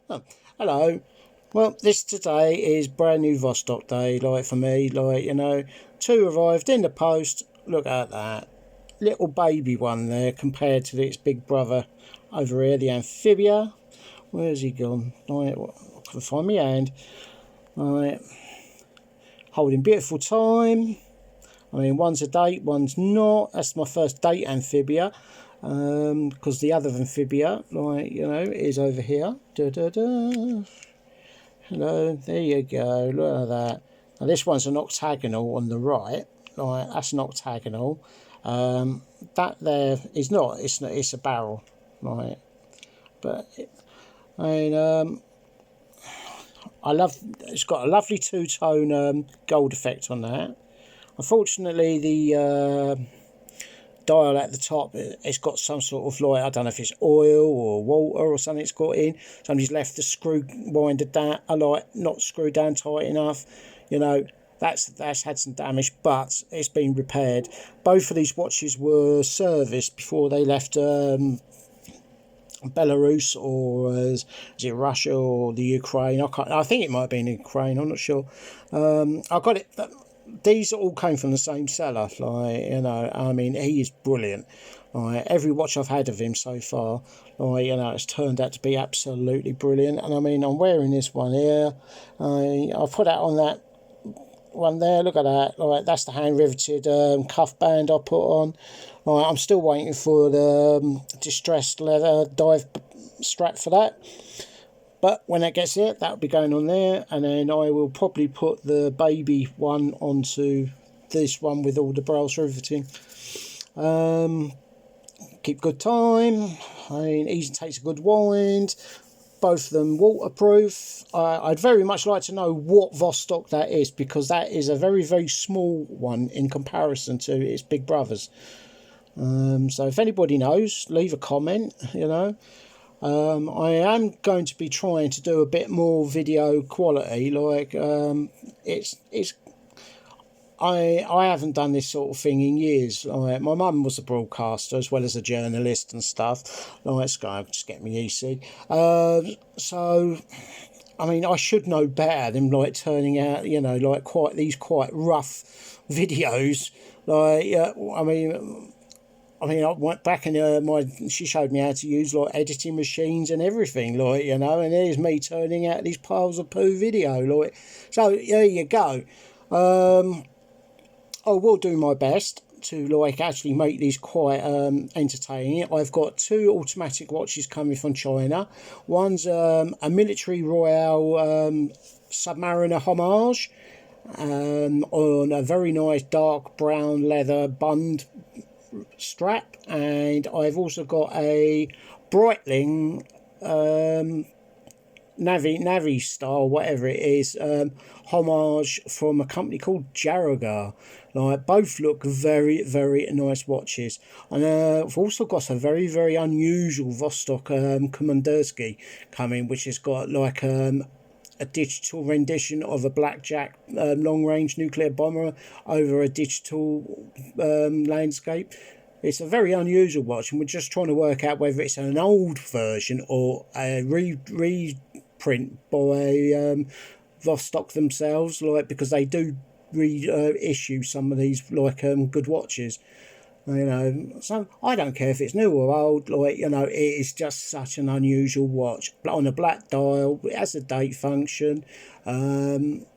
Oh, hello. Well, this today is brand new Vostok day, like for me, like, you know, two arrived in the post. Look at that. Little baby one there compared to its big brother over here, the Amphibia. Where's he gone? Right, I couldn't find my hand. Right, holding beautiful time. I mean, one's a date, one's not. That's my first date Amphibia. Because the other Amphibia, like, you know, is over here. Da, da, da. Hello, there you go, look at that. Now this one's an octagonal on the right, right, that's an octagonal. That there is not, it's a barrel, right, but, I mean, I love, it's got a lovely two-tone gold effect on that. Unfortunately, the dial at the top, it's got some sort of, like, I don't know if it's oil or water or something it's got in. Somebody's left the screw winded down, like not screwed down tight enough, you know. That's had some damage, but it's been repaired. Both of these watches were serviced before they left Belarus, or is it Russia or the Ukraine? I think it might have been Ukraine, I'm not sure. I got it. These all came from the same seller, like, you know. I mean, he is brilliant. Like, every watch I've had of him so far, like, you know, it's turned out to be absolutely brilliant. And I mean, I'm wearing this one here. I'll put that on that one there. Look at that. Like, that's the hand riveted cuff band I put on. Like, I'm still waiting for the distressed leather dive strap for that. But when that gets here, that'll be going on there, and then I will probably put the baby one onto this one with all the brass riveting. Keep good time. I mean, easy takes a good wind. Both of them waterproof. I'd very much like to know what Vostok that is, because that is a very, very small one in comparison to its big brothers. So if anybody knows, leave a comment, you know. I am going to be trying to do a bit more video quality, like, I haven't done this sort of thing in years. Like, my mum was a broadcaster as well as a journalist and stuff. Like, it's going to just get me easy. So, I mean, I should know better than, like, turning out, you know, like, quite rough videos. Like, I mean, I went back and she showed me how to use, like, editing machines and everything, like, you know, and there's me turning out these piles of poo video, like. So there you go. I will do my best to, like, actually make these quite entertaining. I've got two automatic watches coming from China. One's a military royale submariner homage on a very nice dark brown leather bund strap, and I've also got a Breitling Navy style, whatever it is, homage from a company called Jaragar. Like, both look very, very nice watches. And I've also got a very, very unusual Vostok Komandirskie coming, which has got, like, a digital rendition of a blackjack long-range nuclear bomber over a digital landscape. It's a very unusual watch, and we're just trying to work out whether it's an old version or a reprint by Vostok themselves, like, because they do reissue some of these, like, good watches. You know, so I don't care if it's new or old, like, you know, it is just such an unusual watch. On a black dial, it has a date function, and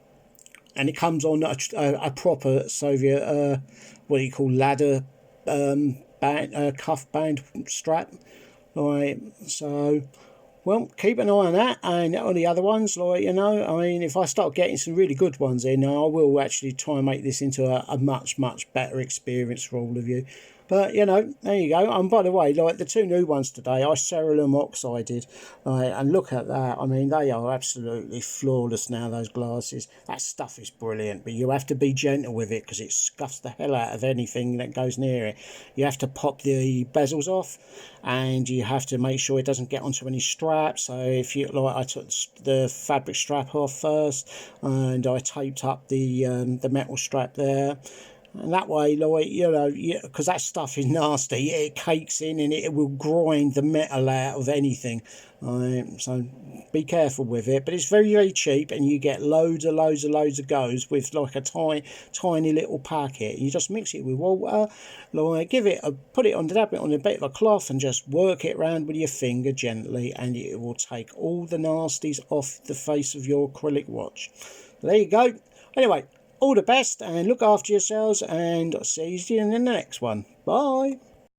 it comes on a proper Soviet, what do you call, ladder cuff band strap. Right, so, well, keep an eye on that and on the other ones, like, you know. I mean, if I start getting some really good ones in, I will actually try and make this into a much better experience for all of you. But, you know, there you go. And by the way, like, the two new ones today, I ceralum oxided. And look at that. I mean, they are absolutely flawless now, those glasses. That stuff is brilliant. But you have to be gentle with it, because it scuffs the hell out of anything that goes near it. You have to pop the bezels off, and you have to make sure it doesn't get onto any straps. So if you, like, I took the fabric strap off first, and I taped up the metal strap there. And that way, like, you know, because that stuff is nasty, it cakes in and it will grind the metal out of anything. So be careful with it. But it's very, very cheap, and you get loads of goes with like a tiny little packet. You just mix it with water, like put it on, dab it on a bit of a cloth, and just work it around with your finger gently, and it will take all the nasties off the face of your acrylic watch. There you go. Anyway, all the best, and look after yourselves, and I'll see you in the next one. Bye.